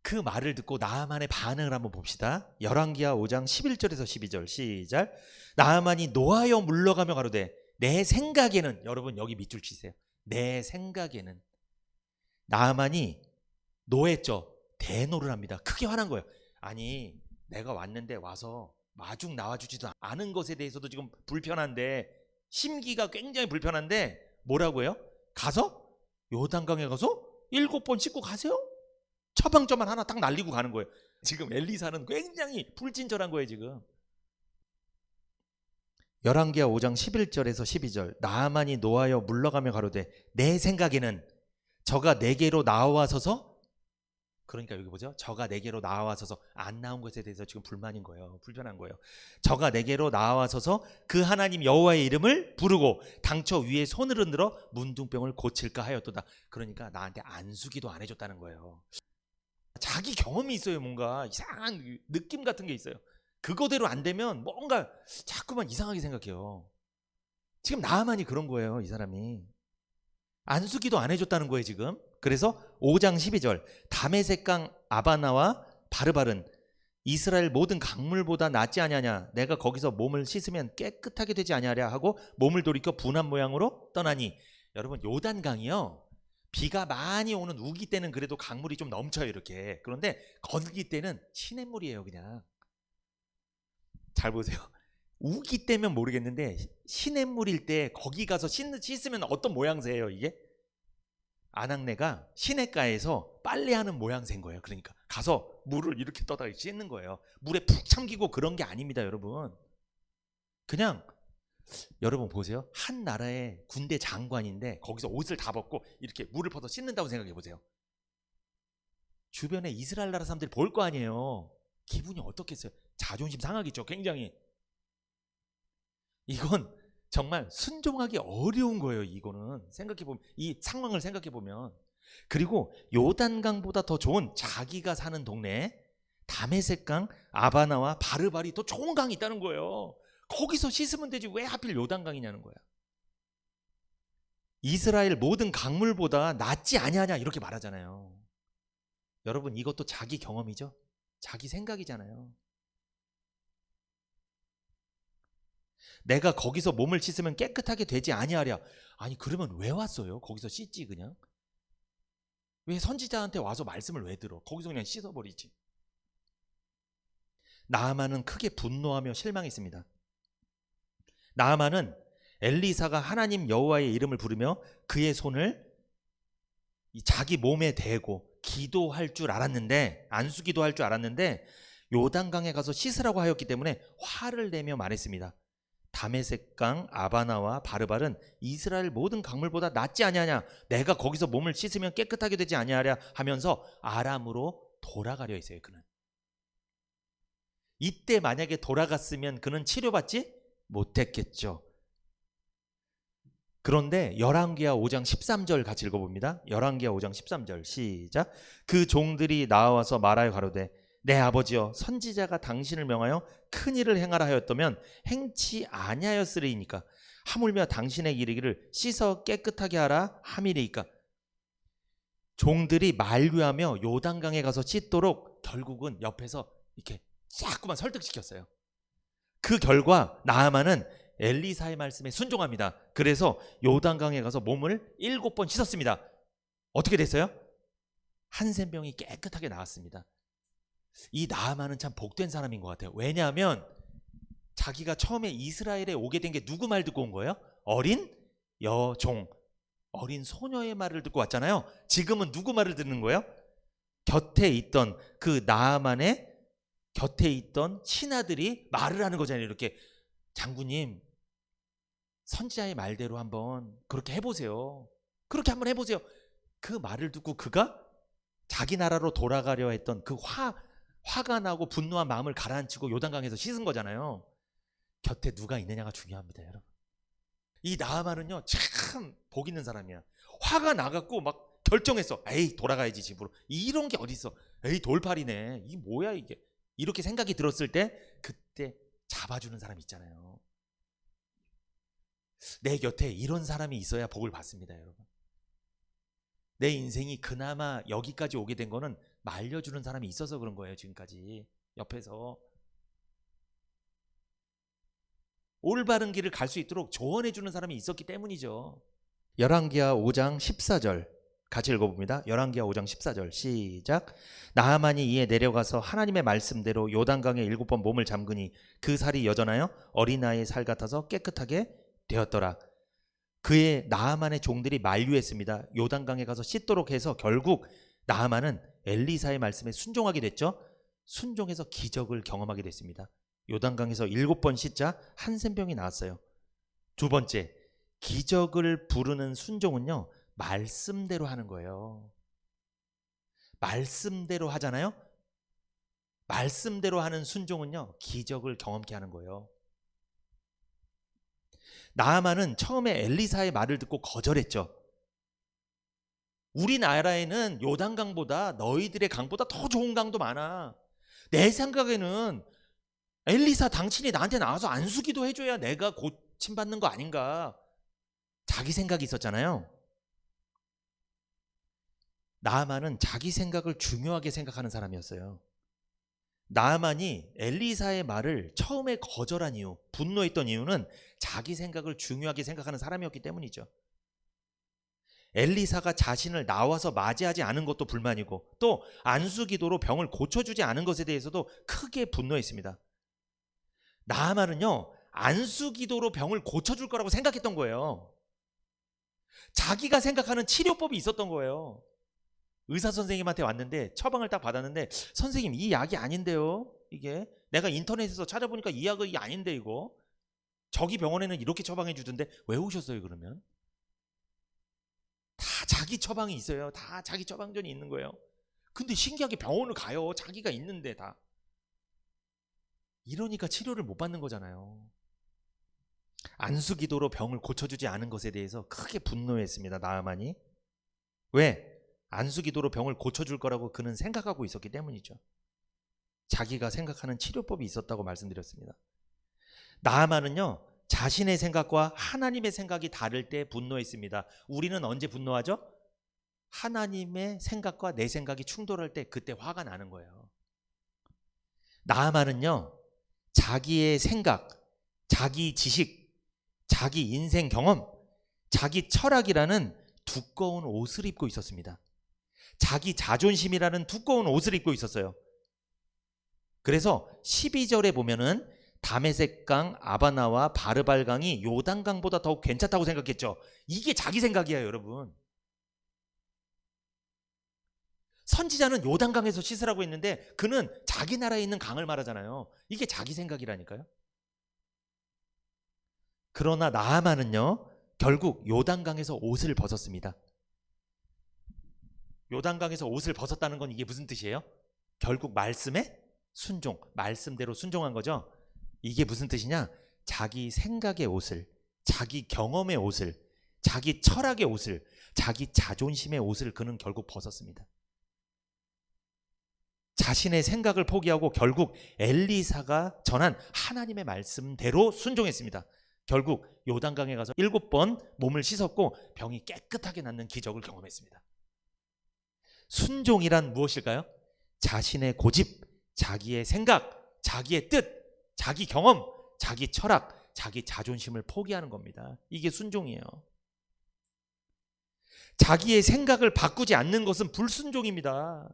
A: 그 말을 듣고 나아만의 반응을 한번 봅시다. 열왕기하 5장 11절에서 12절 시작. 나아만이 노하여 물러가며 가로되 내 생각에는, 여러분 여기 밑줄 치세요. 내 생각에는. 나아만이 노했죠. 대노를 합니다. 크게 화난 거예요. 아니 내가 왔는데 와서 마중 나와주지도 않은 것에 대해서도 지금 불편한데, 심기가 굉장히 불편한데 뭐라고 해요? 가서 요단강에 가서 7번 씻고 가세요? 처방전만 하나 딱 날리고 가는 거예요. 지금 엘리사는 굉장히 불친절한 거예요. 지금 열왕기하 5장 11절에서 12절 나아만이 노하여 물러가며 가로되 내 생각에는 저가 내게로 나와서서, 그러니까 여기 보죠. 저가 내게로 나와서서 안 나온 것에 대해서 지금 불만인 거예요. 불편한 거예요. 저가 내게로 나와서서 그 하나님 여호와의 이름을 부르고 당처 위에 손을 흔들어 문둥병을 고칠까 하였도다. 그러니까 나한테 안수기도 안 해줬다는 거예요. 자기 경험이 있어요. 뭔가 이상한 느낌 같은 게 있어요. 그거대로 안 되면 뭔가 자꾸만 이상하게 생각해요. 지금 나아만이 그런 거예요. 이 사람이 안수기도 안 해줬다는 거예요 지금. 그래서 5장 12절 다메섹강 아바나와 바르발은 이스라엘 모든 강물보다 낫지 아니하냐. 내가 거기서 몸을 씻으면 깨끗하게 되지 아니하랴 하고 몸을 돌이켜 분한 모양으로 떠나니. 여러분 요단강이요, 비가 많이 오는 우기 때는 그래도 강물이 좀 넘쳐요 이렇게. 그런데 건기 때는 시냇물이에요. 그냥 잘 보세요. 우기 때면 모르겠는데 시냇물일 때 거기 가서 씻으면 어떤 모양새예요 이게? 아낙네가 시냇가에서 빨래하는 모양새인 거예요. 그러니까 가서 물을 이렇게 떠다가 씻는 거예요. 물에 푹 잠기고 그런 게 아닙니다 여러분. 그냥 여러분 보세요. 한 나라의 군대 장관인데 거기서 옷을 다 벗고 이렇게 물을 퍼서 씻는다고 생각해 보세요. 주변에 이스라엘 나라 사람들이 볼 거 아니에요. 기분이 어떻겠어요? 자존심 상하겠죠 굉장히. 이건 정말 순종하기 어려운 거예요. 이거는 생각해보면, 이 상황을 생각해보면. 그리고 요단강보다 더 좋은 자기가 사는 동네에 다메섹강, 아바나와 바르발이 더 좋은 강이 있다는 거예요. 거기서 씻으면 되지 왜 하필 요단강이냐는 거야. 이스라엘 모든 강물보다 낫지 아니하냐 이렇게 말하잖아요. 여러분 이것도 자기 경험이죠. 자기 생각이잖아요. 내가 거기서 몸을 씻으면 깨끗하게 되지 아니하랴. 아니 그러면 왜 왔어요? 거기서 씻지 그냥. 왜 선지자한테 와서 말씀을 왜 들어? 거기서 그냥 씻어버리지. 나아만은 크게 분노하며 실망했습니다. 나아만은 엘리사가 하나님 여호와의 이름을 부르며 그의 손을 자기 몸에 대고 기도할 줄 알았는데, 안수기도 줄 알았는데 요단강에 가서 씻으라고 하였기 때문에 화를 내며 말했습니다. 다메섹강 아바나와 바르발은 이스라엘 모든 강물보다 낫지 아니하냐. 내가 거기서 몸을 씻으면 깨끗하게 되지 아니하랴 하면서 아람으로 돌아가려 했어요. 그는 이때 만약에 돌아갔으면 그는 치료받지 못했겠죠. 그런데 열왕기하 5장 13절 같이 읽어봅니다. 열왕기하 5장 13절 시작. 그 종들이 나와서 말하여 가로되 내 아버지여, 선지자가 당신을 명하여 큰 일을 행하라 하였다면 행치 아니하였으리이니까 하물며 당신의 이르기를 씻어 깨끗하게 하라 함이리이까. 종들이 만류하며 요단강에 가서 씻도록 결국은 옆에서 이렇게 자꾸만 설득시켰어요. 그 결과 나아만은 엘리사의 말씀에 순종합니다. 그래서 요단강에 가서 몸을 7번 씻었습니다. 어떻게 됐어요? 한센병이 깨끗하게 나왔습니다. 이 나아만은 참 복된 사람인 것 같아요. 왜냐하면 자기가 처음에 이스라엘에 오게 된 게 누구 말 듣고 온 거예요? 어린 여종, 어린 소녀의 말을 듣고 왔잖아요. 지금은 누구 말을 듣는 거예요? 곁에 있던 그 나아만의 곁에 있던 신하들이 말을 하는 거잖아요. 이렇게 장군님 선지자의 말대로 한번 그렇게 해보세요. 그렇게 한번 해보세요. 그 말을 듣고 그가 자기 나라로 돌아가려 했던 그 화가 나고 분노한 마음을 가라앉히고 요단강에서 씻은 거잖아요. 곁에 누가 있느냐가 중요합니다, 여러분. 이 나아만은요 참 복 있는 사람이야. 화가 나갖고 막 결정했어. 에이 돌아가야지 집으로. 이런 게 어딨어. 에이 돌팔이네. 이게 뭐야 이게. 이렇게 생각이 들었을 때 그때 잡아주는 사람이 있잖아요. 내 곁에 이런 사람이 있어야 복을 받습니다, 여러분. 내 인생이 그나마 여기까지 오게 된 거는 말려주는 사람이 있어서 그런 거예요. 지금까지 옆에서 올바른 길을 갈 수 있도록 조언해주는 사람이 있었기 때문이죠. 열왕기하 5장 14절 같이 읽어봅니다. 열왕기하 5장 14절 시작. 나아만이 이에 내려가서 하나님의 말씀대로 요단강에 7번 몸을 잠그니 그 살이 여전하여 어린아이의 살 같아서 깨끗하게 되었더라. 그의 나아만의 종들이 만류했습니다. 요단강에 가서 씻도록 해서 결국 나아만은 엘리사의 말씀에 순종하게 됐죠. 순종해서 기적을 경험하게 됐습니다. 요단강에서 7번 씻자 한센병이 나왔어요. 두 번째, 기적을 부르는 순종은요 말씀대로 하는 거예요. 말씀대로 하잖아요. 말씀대로 하는 순종은요 기적을 경험케 하는 거예요. 나아만은 처음에 엘리사의 말을 듣고 거절했죠. 우리나라에는 요단강보다 너희들의 강보다 더 좋은 강도 많아. 내 생각에는 엘리사 당신이 나한테 나와서 안수기도 해줘야 내가 고침받는 거 아닌가. 자기 생각이 있었잖아요. 나아만은 자기 생각을 중요하게 생각하는 사람이었어요. 나아만이 엘리사의 말을 처음에 거절한 이유, 분노했던 이유는 자기 생각을 중요하게 생각하는 사람이었기 때문이죠. 엘리사가 자신을 나와서 맞이하지 않은 것도 불만이고 또 안수기도로 병을 고쳐주지 않은 것에 대해서도 크게 분노했습니다. 나아만은요 안수기도로 병을 고쳐줄 거라고 생각했던 거예요. 자기가 생각하는 치료법이 있었던 거예요. 의사 선생님한테 왔는데 처방을 딱 받았는데 선생님 이 약이 아닌데요. 이게 내가 인터넷에서 찾아보니까 이 약이 아닌데 이거 저기 병원에는 이렇게 처방해 주던데 왜 오셨어요 그러면? 다 자기 처방이 있어요. 다 자기 처방전이 있는 거예요. 근데 신기하게 병원을 가요. 자기가 있는데 다. 이러니까 치료를 못 받는 거잖아요. 안수기도로 병을 고쳐주지 않은 것에 대해서 크게 분노했습니다. 나아만이. 왜? 안수기도로 병을 고쳐줄 거라고 그는 생각하고 있었기 때문이죠. 자기가 생각하는 치료법이 있었다고 말씀드렸습니다. 나아만은요 자신의 생각과 하나님의 생각이 다를 때 분노했습니다. 우리는 언제 분노하죠? 하나님의 생각과 내 생각이 충돌할 때 그때 화가 나는 거예요. 나아만은요, 자기의 생각, 자기 지식, 자기 인생 경험, 자기 철학이라는 두꺼운 옷을 입고 있었습니다. 자기 자존심이라는 두꺼운 옷을 입고 있었어요. 그래서 12절에 보면은 다메섹강, 아바나와 바르발강이 요단강보다 더 괜찮다고 생각했죠. 이게 자기 생각이에요, 여러분. 선지자는 요단강에서 씻으라고 했는데 그는 자기 나라에 있는 강을 말하잖아요. 이게 자기 생각이라니까요. 그러나 나아만은요, 결국 요단강에서 옷을 벗었습니다. 요단강에서 옷을 벗었다는 건 이게 무슨 뜻이에요? 결국 말씀에 순종, 말씀대로 순종한 거죠. 이게 무슨 뜻이냐? 자기 생각의 옷을, 자기 경험의 옷을, 자기 철학의 옷을, 자기 자존심의 옷을 그는 결국 벗었습니다. 자신의 생각을 포기하고 결국 엘리사가 전한 하나님의 말씀대로 순종했습니다. 결국 요단강에 가서 7번 몸을 씻었고 병이 깨끗하게 낫는 기적을 경험했습니다. 순종이란 무엇일까요? 자신의 고집, 자기의 생각, 자기의 뜻, 자기 경험, 자기 철학, 자기 자존심을 포기하는 겁니다. 이게 순종이에요. 자기의 생각을 바꾸지 않는 것은 불순종입니다.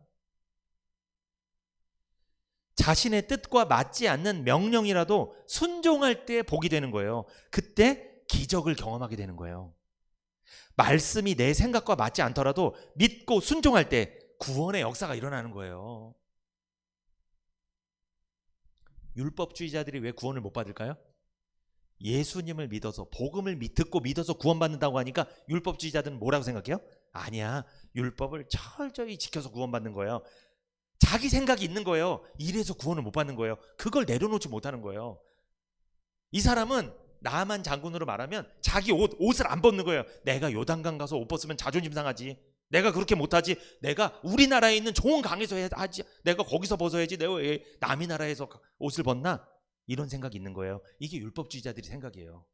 A: 자신의 뜻과 맞지 않는 명령이라도 순종할 때 복이 되는 거예요. 그때 기적을 경험하게 되는 거예요. 말씀이 내 생각과 맞지 않더라도 믿고 순종할 때 구원의 역사가 일어나는 거예요. 율법주의자들이 왜 구원을 못 받을까요? 예수님을 믿어서 복음을 듣고 믿어서 구원받는다고 하니까 율법주의자들은 뭐라고 생각해요? 아니야, 율법을 철저히 지켜서 구원받는 거예요. 자기 생각이 있는 거예요. 이래서 구원을 못 받는 거예요. 그걸 내려놓지 못하는 거예요. 이 사람은 나만 장군으로 말하면 자기 옷을 안 벗는 거예요. 내가 요단강 가서 옷 벗으면 자존심 상하지. 내가 그렇게 못하지. 내가 우리나라에 있는 좋은 강에서 하지. 내가 거기서 벗어야지. 내가 왜 남의 나라에서 옷을 벗나? 이런 생각이 있는 거예요. 이게 율법주의자들이 생각이에요.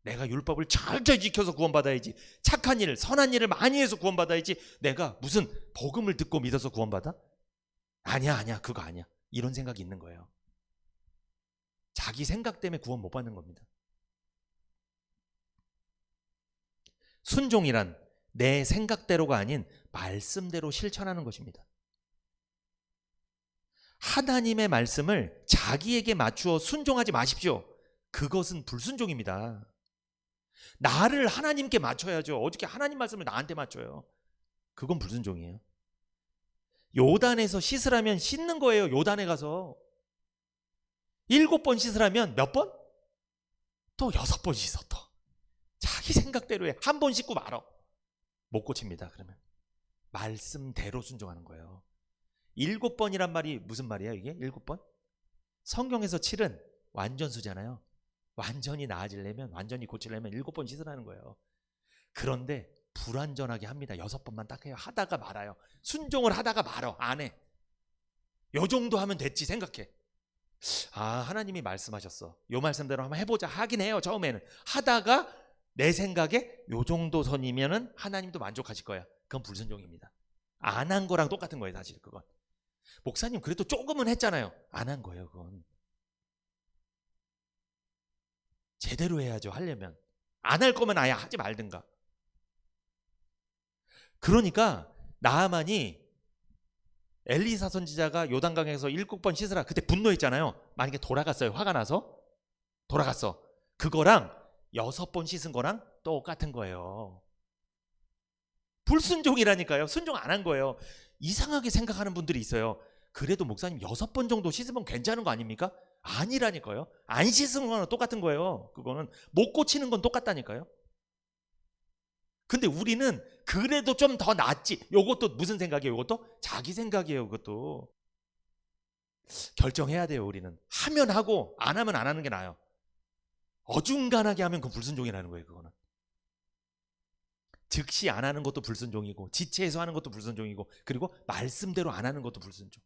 A: 내가 율법을 철저히 지켜서 구원받아야지. 착한 일, 선한 일을 많이 해서 구원받아야지. 내가 무슨 복음을 듣고 믿어서 구원받아? 아니야, 그거 아니야. 이런 생각이 있는 거예요. 자기 생각 때문에 구원 못 받는 겁니다. 순종이란 내 생각대로가 아닌 말씀대로 실천하는 것입니다. 하나님의 말씀을 자기에게 맞추어 순종하지 마십시오. 그것은 불순종입니다. 나를 하나님께 맞춰야죠. 어떻게 하나님 말씀을 나한테 맞춰요? 그건 불순종이에요. 요단에서 씻으라면 씻는 거예요. 요단에 가서 7번 씻으라면 몇 번? 또 6번 씻어. 또 자기 생각대로 해. 한 번 씻고 말어. 못 고칩니다. 그러면 말씀대로 순종하는 거예요. 7번이란 말이 무슨 말이야 이게? 7번? 성경에서 7은 완전수잖아요. 완전히 나아지려면, 완전히 고치려면 7번 씻으라는 거예요. 그런데 불완전하게 합니다. 6번만 딱 해요. 하다가 말아요. 순종을 하다가 말어. 안 해. 요 정도 하면 됐지 생각해. 아, 하나님이 말씀하셨어. 요 말씀대로 한번 해보자 하긴 해요. 처음에는. 하다가 내 생각에 요 정도 선이면은 하나님도 만족하실 거야. 그건 불순종입니다. 안 한 거랑 똑같은 거예요. 사실 그건. 목사님 그래도 조금은 했잖아요. 안 한 거예요. 그건. 제대로 해야죠. 하려면. 안 할 거면 아예 하지 말든가. 그러니까 나아만이 엘리사 선지자가 요단강에서 7번 씻으라 그때 분노했잖아요. 만약에 돌아갔어요. 화가 나서 돌아갔어. 그거랑 6번 씻은 거랑 똑같은 거예요. 불순종이라니까요. 순종 안 한 거예요. 이상하게 생각하는 분들이 있어요. 그래도 목사님 6번 정도 씻으면 괜찮은 거 아닙니까? 아니라니까요. 안 씻은 거는 똑같은 거예요. 그거는 못 고치는 건 똑같다니까요. 근데 우리는 그래도 좀 더 낫지. 요것도 무슨 생각이에요? 요것도 자기 생각이에요. 그것도 결정해야 돼요. 우리는 하면 하고 안 하면 안 하는 게 나아요. 어중간하게 하면 그건 불순종이라는 거예요. 그거는 즉시 안 하는 것도 불순종이고 지체해서 하는 것도 불순종이고 그리고 말씀대로 안 하는 것도 불순종.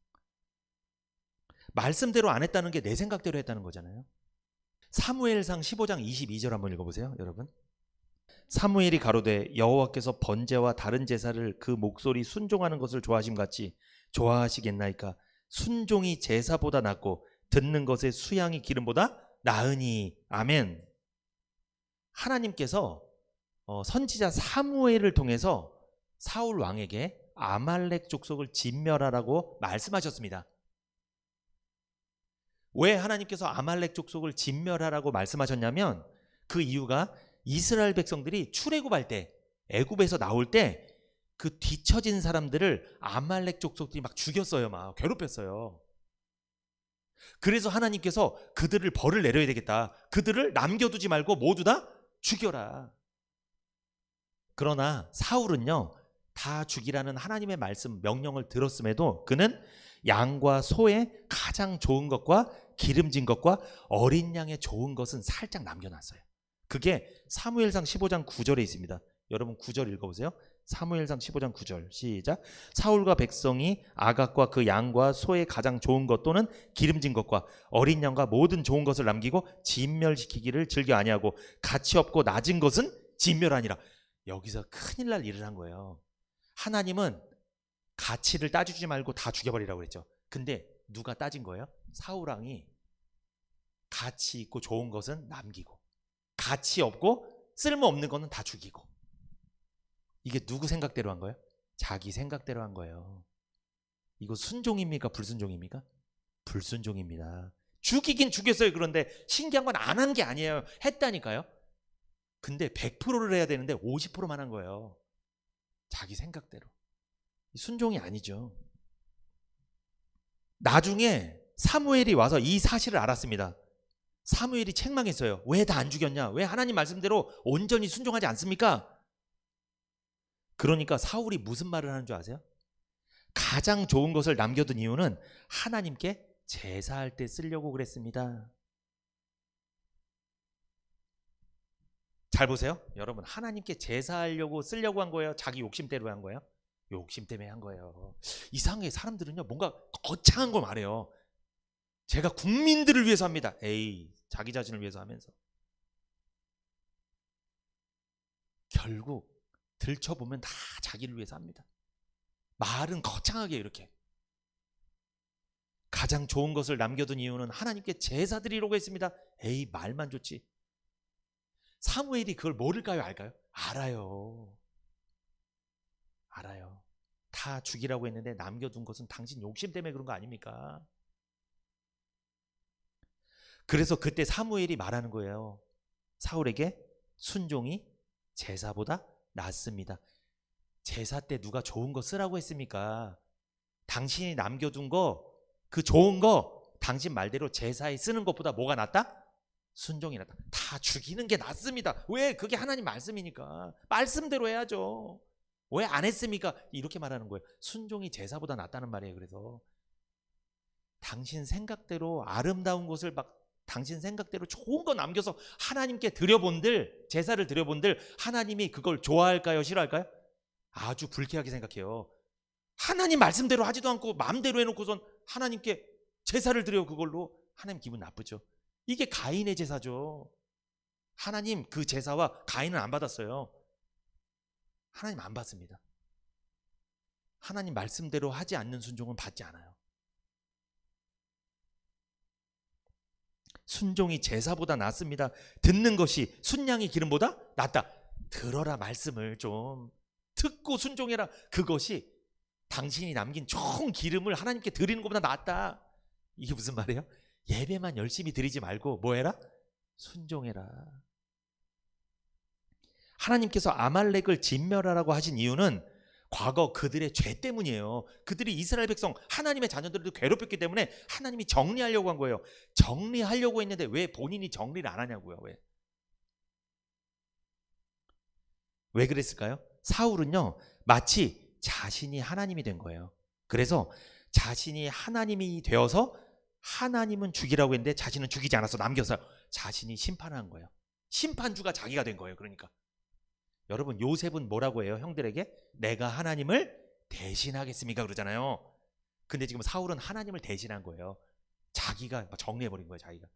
A: 말씀대로 안 했다는 게 내 생각대로 했다는 거잖아요. 사무엘상 15장 22절 한번 읽어보세요. 여러분 사무엘이 가로되 여호와께서 번제와 다른 제사를 그 목소리 순종하는 것을 좋아하심 같이 좋아하시겠나이까. 순종이 제사보다 낫고 듣는 것의 수양이 기름보다 나으니. 아멘. 하나님께서 선지자 사무엘을 통해서 사울 왕에게 아말렉 족속을 진멸하라고 말씀하셨습니다. 왜 하나님께서 아말렉 족속을 진멸하라고 말씀하셨냐면 그 이유가 이스라엘 백성들이 출애굽할 때, 애굽에서 나올 때 그 뒤처진 사람들을 아말렉 족속들이 막 죽였어요. 막 괴롭혔어요. 그래서 하나님께서 그들을 벌을 내려야 되겠다. 그들을 남겨두지 말고 모두 다 죽여라. 그러나 사울은요, 다 죽이라는 하나님의 말씀, 명령을 들었음에도 그는 양과 소의 가장 좋은 것과 기름진 것과 어린 양의 좋은 것은 살짝 남겨놨어요. 그게 사무엘상 15장 9절에 있습니다. 여러분 9절 읽어보세요. 사무엘상 15장 9절 시작. 사울과 백성이 아각과 그 양과 소의 가장 좋은 것 또는 기름진 것과 어린 양과 모든 좋은 것을 남기고 진멸시키기를 즐겨 아니하고 가치 없고 낮은 것은 진멸하니라. 여기서 큰일 날 일을 한 거예요. 하나님은 가치를 따지지 말고 다 죽여버리라고 그랬죠. 근데 누가 따진 거예요? 사울왕이 가치 있고 좋은 것은 남기고 가치 없고 쓸모없는 거는 다 죽이고. 이게 누구 생각대로 한 거예요? 자기 생각대로 한 거예요. 이거 순종입니까? 불순종입니까? 불순종입니다. 죽이긴 죽였어요. 그런데 신기한 건 안 한 게 아니에요. 했다니까요. 근데 100%를 해야 되는데 50%만 한 거예요. 자기 생각대로. 순종이 아니죠. 나중에 사무엘이 와서 이 사실을 알았습니다. 사무엘이 책망했어요. 왜 다 안 죽였냐? 왜 하나님 말씀대로 온전히 순종하지 않습니까? 그러니까 사울이 무슨 말을 하는 줄 아세요? 가장 좋은 것을 남겨둔 이유는 하나님께 제사할 때 쓰려고 그랬습니다. 잘 보세요. 여러분, 하나님께 제사하려고 쓰려고 한 거예요? 자기 욕심대로 한 거예요? 욕심 때문에 한 거예요. 이상하게 사람들은요, 뭔가 거창한 걸 말해요. 제가 국민들을 위해서 합니다. 에이, 자기 자신을 위해서 하면서. 결국 들춰보면 다 자기를 위해서 합니다. 말은 거창하게 이렇게. 가장 좋은 것을 남겨둔 이유는 하나님께 제사 드리려고 했습니다. 에이, 말만 좋지. 사무엘이 그걸 모를까요? 알까요? 알아요. 알아요. 다 죽이라고 했는데 남겨둔 것은 당신 욕심 때문에 그런 거 아닙니까? 그래서 그때 사무엘이 말하는 거예요. 사울에게 순종이 제사보다 낫습니다. 제사 때 누가 좋은 거 쓰라고 했습니까? 당신이 남겨둔 거, 그 좋은 거 당신 말대로 제사에 쓰는 것보다 뭐가 낫다? 순종이 낫다. 다 죽이는 게 낫습니다. 왜? 그게 하나님 말씀이니까. 말씀대로 해야죠. 왜 안 했습니까? 이렇게 말하는 거예요. 순종이 제사보다 낫다는 말이에요. 그래서 당신 생각대로 아름다운 것을 막 당신 생각대로 좋은 거 남겨서 하나님께 드려본들, 제사를 드려본들 하나님이 그걸 좋아할까요? 싫어할까요? 아주 불쾌하게 생각해요. 하나님 말씀대로 하지도 않고 마음대로 해놓고선 하나님께 제사를 드려. 그걸로 하나님 기분 나쁘죠. 이게 가인의 제사죠. 하나님 그 제사와 가인은 안 받았어요. 하나님 안 받습니다. 하나님 말씀대로 하지 않는 순종은 받지 않아요. 순종이 제사보다 낫습니다. 듣는 것이 순양이 기름보다 낫다. 들어라, 말씀을 좀 듣고 순종해라. 그것이 당신이 남긴 좋은 기름을 하나님께 드리는 것보다 낫다. 이게 무슨 말이에요? 예배만 열심히 드리지 말고 뭐 해라? 순종해라. 하나님께서 아말렉을 진멸하라고 하신 이유는 과거 그들의 죄 때문이에요. 그들이 이스라엘 백성, 하나님의 자녀들을 괴롭혔기 때문에 하나님이 정리하려고 한 거예요. 정리하려고 했는데 왜 본인이 정리를 안 하냐고요. 왜 그랬을까요? 사울은요, 마치 자신이 하나님이 된 거예요. 그래서 자신이 하나님이 되어서 하나님은 죽이라고 했는데 자신은 죽이지 않아서 남겨서 자신이 심판한 거예요. 심판주가 자기가 된 거예요. 그러니까 여러분, 요셉은 뭐라고 해요? 형들에게 내가 하나님을 대신하겠습니까? 그러잖아요. 근데 지금 사울은 하나님을 대신한 거예요. 자기가 정리해버린 거예요. 자기가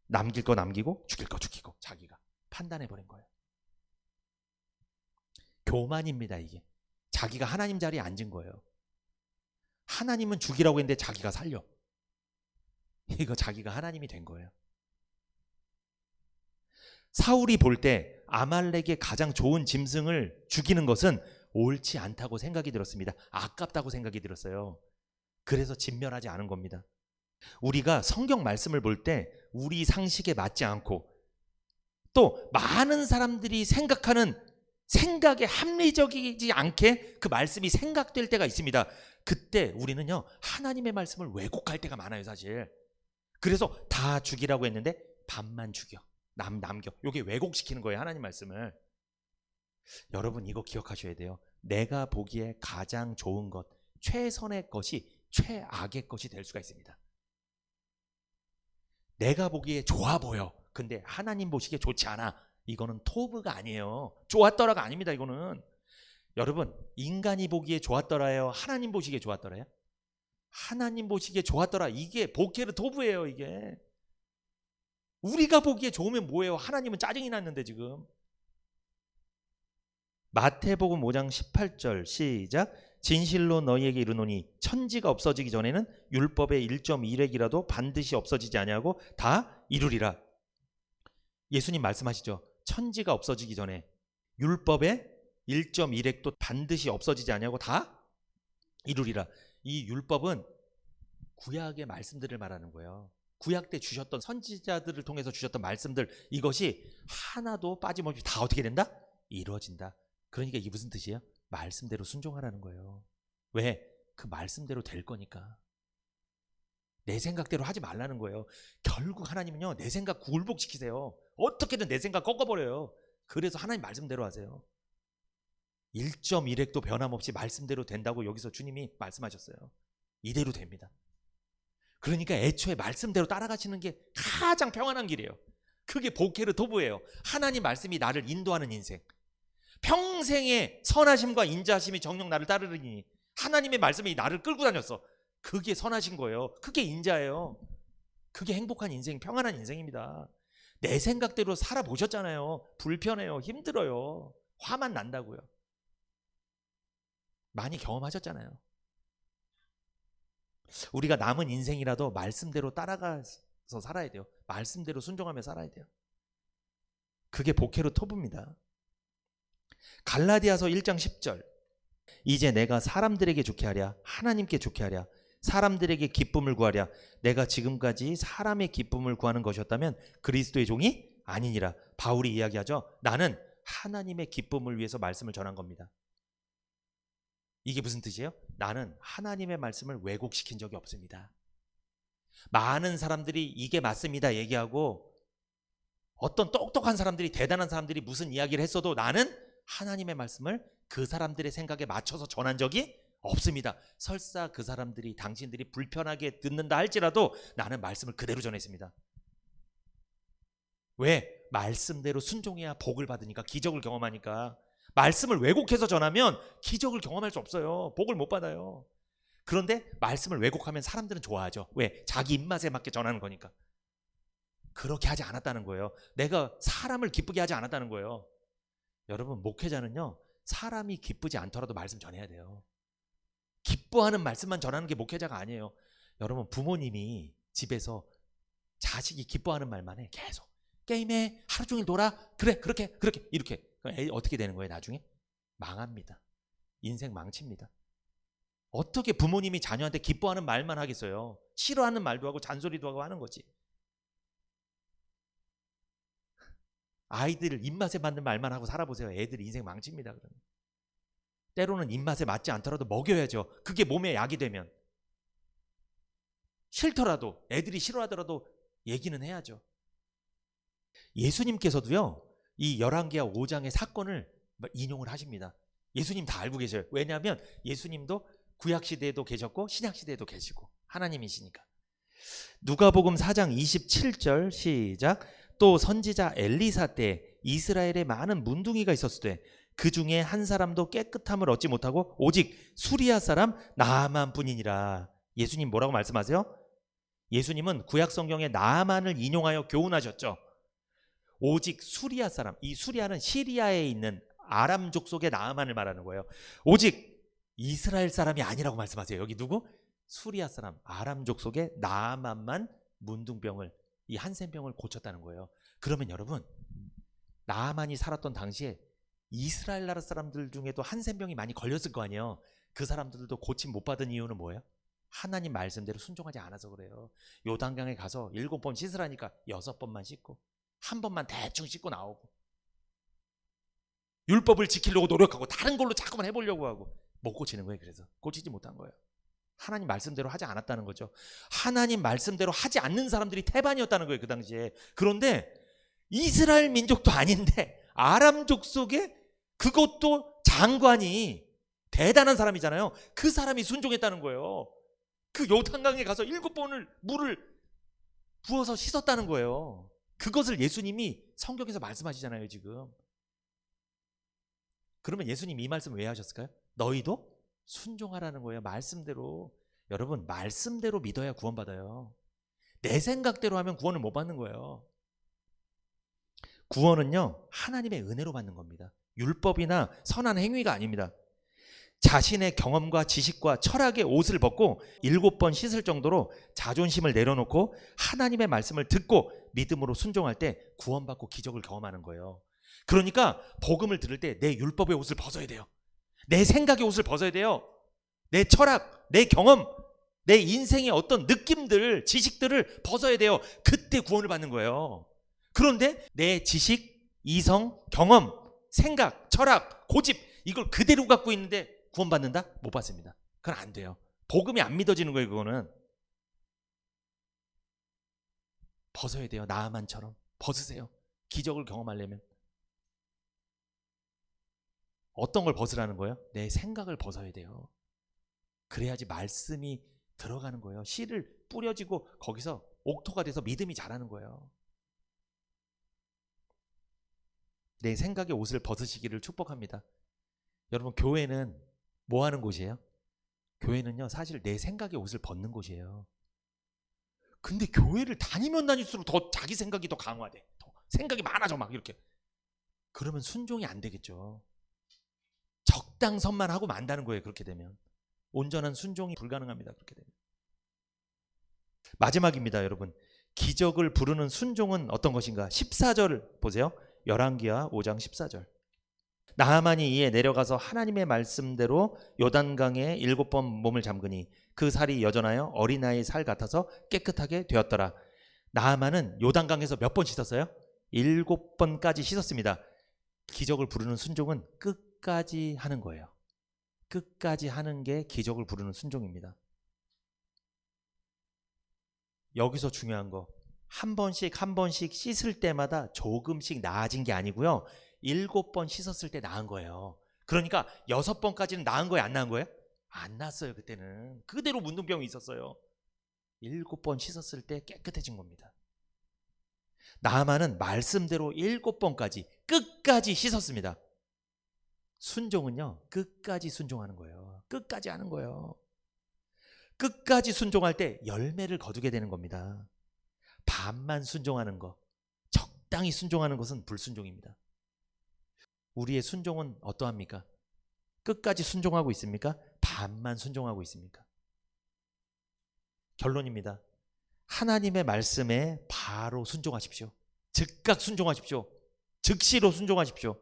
A: 남길 거 남기고 죽일 거 죽이고 자기가 판단해버린 거예요. 교만입니다. 이게 자기가 하나님 자리에 앉은 거예요. 하나님은 죽이라고 했는데 자기가 살려. 이거 자기가 하나님이 된 거예요. 사울이 볼 때 아말렉의 가장 좋은 짐승을 죽이는 것은 옳지 않다고 생각이 들었습니다. 아깝다고 생각이 들었어요. 그래서 진멸하지 않은 겁니다. 우리가 성경 말씀을 볼 때 우리 상식에 맞지 않고 또 많은 사람들이 생각하는 생각에 합리적이지 않게 그 말씀이 생각될 때가 있습니다. 그때 우리는요, 하나님의 말씀을 왜곡할 때가 많아요, 사실. 그래서 다 죽이라고 했는데 반만 죽여, 남겨. 이게 왜곡시키는 거예요, 하나님 말씀을. 여러분 이거 기억하셔야 돼요. 내가 보기에 가장 좋은 것, 최선의 것이 최악의 것이 될 수가 있습니다. 내가 보기에 좋아 보여. 근데 하나님 보시기에 좋지 않아. 이거는 토브가 아니에요. 좋았더라가 아닙니다. 이거는. 여러분, 인간이 보기에 좋았더라요? 하나님 보시기에 좋았더라요? 하나님 보시기에 좋았더라. 이게 보케르 토브예요. 이게. 우리가 보기에 좋으면 뭐예요? 하나님은 짜증이 났는데 지금. 마태복음 5장 18절 시작. 진실로 너희에게 이르노니 천지가 없어지기 전에는 율법의 1.1획이라도 반드시 없어지지 아니하고 다 이루리라. 예수님 말씀하시죠. 천지가 없어지기 전에 율법의 1.1획도 반드시 없어지지 아니하고 다 이루리라. 이 율법은 구약의 말씀들을 말하는 거예요. 구약 때 주셨던 선지자들을 통해서 주셨던 말씀들, 이것이 하나도 빠짐없이 다 어떻게 된다? 이루어진다. 그러니까 이게 무슨 뜻이에요? 말씀대로 순종하라는 거예요. 왜? 그 말씀대로 될 거니까. 내 생각대로 하지 말라는 거예요. 결국 하나님은요, 내 생각 굴복시키세요. 어떻게든 내 생각 꺾어버려요. 그래서 하나님 말씀대로 하세요. 1.1획도 변함없이 말씀대로 된다고 여기서 주님이 말씀하셨어요. 이대로 됩니다. 그러니까 애초에 말씀대로 따라가시는 게 가장 평안한 길이에요. 그게 보케르 토브예요. 하나님 말씀이 나를 인도하는 인생. 평생의 선하심과 인자하심이 정녕 나를 따르니 하나님의 말씀이 나를 끌고 다녔어. 그게 선하신 거예요. 그게 인자예요. 그게 행복한 인생, 평안한 인생입니다. 내 생각대로 살아보셨잖아요. 불편해요. 힘들어요. 화만 난다고요. 많이 경험하셨잖아요. 우리가 남은 인생이라도 말씀대로 따라가서 살아야 돼요. 말씀대로 순종하며 살아야 돼요. 그게 보케르 토브입니다. 갈라디아서 1장 10절. 이제 내가 사람들에게 좋게 하랴 하나님께 좋게 하랴 사람들에게 기쁨을 구하랴. 내가 지금까지 사람의 기쁨을 구하는 것이었다면 그리스도의 종이 아니니라. 바울이 이야기하죠. 나는 하나님의 기쁨을 위해서 말씀을 전한 겁니다. 이게 무슨 뜻이에요? 나는 하나님의 말씀을 왜곡시킨 적이 없습니다. 많은 사람들이 이게 맞습니다 얘기하고 어떤 똑똑한 사람들이, 대단한 사람들이 무슨 이야기를 했어도 나는 하나님의 말씀을 그 사람들의 생각에 맞춰서 전한 적이 없습니다. 설사 그 사람들이, 당신들이 불편하게 듣는다 할지라도 나는 말씀을 그대로 전했습니다. 왜? 말씀대로 순종해야 복을 받으니까, 기적을 경험하니까. 말씀을 왜곡해서 전하면 기적을 경험할 수 없어요. 복을 못 받아요. 그런데 말씀을 왜곡하면 사람들은 좋아하죠. 왜? 자기 입맛에 맞게 전하는 거니까. 그렇게 하지 않았다는 거예요. 내가 사람을 기쁘게 하지 않았다는 거예요. 여러분, 목회자는요, 사람이 기쁘지 않더라도 말씀 전해야 돼요. 기뻐하는 말씀만 전하는 게 목회자가 아니에요. 여러분, 부모님이 집에서 자식이 기뻐하는 말만 해. 계속 게임해, 하루 종일 놀아, 그래, 그렇게 이렇게. 애 어떻게 되는 거예요? 나중에 망합니다. 인생 망칩니다. 어떻게 부모님이 자녀한테 기뻐하는 말만 하겠어요? 싫어하는 말도 하고 잔소리도 하고 하는 거지. 아이들 입맛에 맞는 말만 하고 살아보세요. 애들 인생 망칩니다. 그러면. 때로는 입맛에 맞지 않더라도 먹여야죠. 그게 몸에 약이 되면. 싫더라도, 애들이 싫어하더라도 얘기는 해야죠. 예수님께서도요, 이 열왕기하 5장의 사건을 인용을 하십니다. 예수님 다 알고 계셔요. 왜냐하면 예수님도 구약시대에도 계셨고 신약시대에도 계시고 하나님이시니까. 누가복음 4장 27절 시작. 또 선지자 엘리사 때 이스라엘에 많은 문둥이가 있었을 때 그 중에 한 사람도 깨끗함을 얻지 못하고 오직 수리아 사람 나아만 뿐이니라. 예수님 뭐라고 말씀하세요? 예수님은 구약 성경의 나아만을 인용하여 교훈하셨죠. 오직 수리아 사람, 이 수리아는 시리아에 있는 아람 족속의 나아만을 말하는 거예요. 오직 이스라엘 사람이 아니라고 말씀하세요. 여기 누구? 수리아 사람 아람 족속의 나아만만 문둥병을, 이 한센병을 고쳤다는 거예요. 그러면 여러분, 나아만이 살았던 당시에 이스라엘 나라 사람들 중에도 한센병이 많이 걸렸을 거 아니에요. 그 사람들도 고침 못 받은 이유는 뭐예요? 하나님 말씀대로 순종하지 않아서 그래요. 요단강에 가서 7번 씻으라니까 6번만 씻고, 한 번만 대충 씻고 나오고, 율법을 지키려고 노력하고 다른 걸로 자꾸만 해보려고 하고 못 고치는 거예요. 그래서 고치지 못한 거예요. 하나님 말씀대로 하지 않았다는 거죠. 하나님 말씀대로 하지 않는 사람들이 태반이었다는 거예요, 그 당시에. 그런데 이스라엘 민족도 아닌데 아람 족속에, 그것도 장관이 대단한 사람이잖아요. 그 사람이 순종했다는 거예요. 그 요단강에 가서 7번을 물을 부어서 씻었다는 거예요. 그것을 예수님이 성경에서 말씀하시잖아요, 지금. 그러면 예수님 이 말씀 왜 하셨을까요? 너희도 순종하라는 거예요. 말씀대로. 여러분, 말씀대로 믿어야 구원받아요. 내 생각대로 하면 구원을 못 받는 거예요. 구원은요, 하나님의 은혜로 받는 겁니다. 율법이나 선한 행위가 아닙니다. 자신의 경험과 지식과 철학의 옷을 벗고 7번 씻을 정도로 자존심을 내려놓고 하나님의 말씀을 듣고 믿음으로 순종할 때 구원받고 기적을 경험하는 거예요. 그러니까 복음을 들을 때 내 율법의 옷을 벗어야 돼요. 내 생각의 옷을 벗어야 돼요. 내 철학, 내 경험, 내 인생의 어떤 느낌들, 지식들을 벗어야 돼요. 그때 구원을 받는 거예요. 그런데 내 지식, 이성, 경험, 생각, 철학, 고집, 이걸 그대로 갖고 있는데 구원받는다? 못 받습니다. 그건 안 돼요. 복음이 안 믿어지는 거예요. 그거는 벗어야 돼요. 나아만처럼 벗으세요. 기적을 경험하려면. 어떤 걸 벗으라는 거예요? 내 생각을 벗어야 돼요. 그래야지 말씀이 들어가는 거예요. 씨를 뿌려지고 거기서 옥토가 돼서 믿음이 자라는 거예요. 내 생각의 옷을 벗으시기를 축복합니다. 여러분, 교회는 뭐 하는 곳이에요? 교회는요, 사실 내 생각의 옷을 벗는 곳이에요. 근데 교회를 다니면 다닐수록 더 자기 생각이 더 강화돼. 더 생각이 많아져, 막 이렇게. 그러면 순종이 안 되겠죠. 적당선만 하고 만다는 거예요. 그렇게 되면 온전한 순종이 불가능합니다. 그렇게 되면. 마지막입니다, 여러분. 기적을 부르는 순종은 어떤 것인가? 14절 보세요. 열왕기하 5장 14절. 나하만이 이에 내려가서 하나님의 말씀대로 요단강에 7번 몸을 잠그니 그 살이 여전하여 어린아이 살 같아서 깨끗하게 되었더라. 나하만은 요단강에서 몇 번 씻었어요? 7번까지 씻었습니다. 기적을 부르는 순종은 끝까지 하는 거예요. 끝까지 하는 게 기적을 부르는 순종입니다. 여기서 중요한 거, 한 번씩 씻을 때마다 조금씩 나아진 게 아니고요, 7번 씻었을 때 나은 거예요. 그러니까 6번까지는 나은 거예요? 안 나은 거예요? 안 나았어요. 그때는 그대로 문둥병이 있었어요. 7번 씻었을 때 깨끗해진 겁니다. 나아만은 말씀대로 7번까지 끝까지 씻었습니다. 순종은요, 끝까지 순종하는 거예요. 끝까지 하는 거예요. 끝까지 순종할 때 열매를 거두게 되는 겁니다. 반만 순종하는 거, 적당히 순종하는 것은 불순종입니다. 우리의 순종은 어떠합니까? 끝까지 순종하고 있습니까? 반만 순종하고 있습니까? 결론입니다. 하나님의 말씀에 바로 순종하십시오. 즉각 순종하십시오. 즉시로 순종하십시오.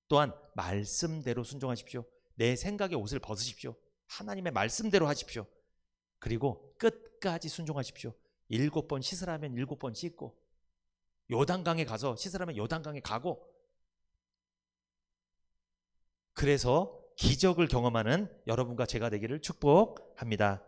A: 또한 말씀대로 순종하십시오. 내 생각의 옷을 벗으십시오. 하나님의 말씀대로 하십시오. 그리고 끝까지 순종하십시오. 7번 씻으라면 7번 씻고, 요단강에 가서 씻으라면 요단강에 가고, 그래서 기적을 경험하는 여러분과 제가 되기를 축복합니다.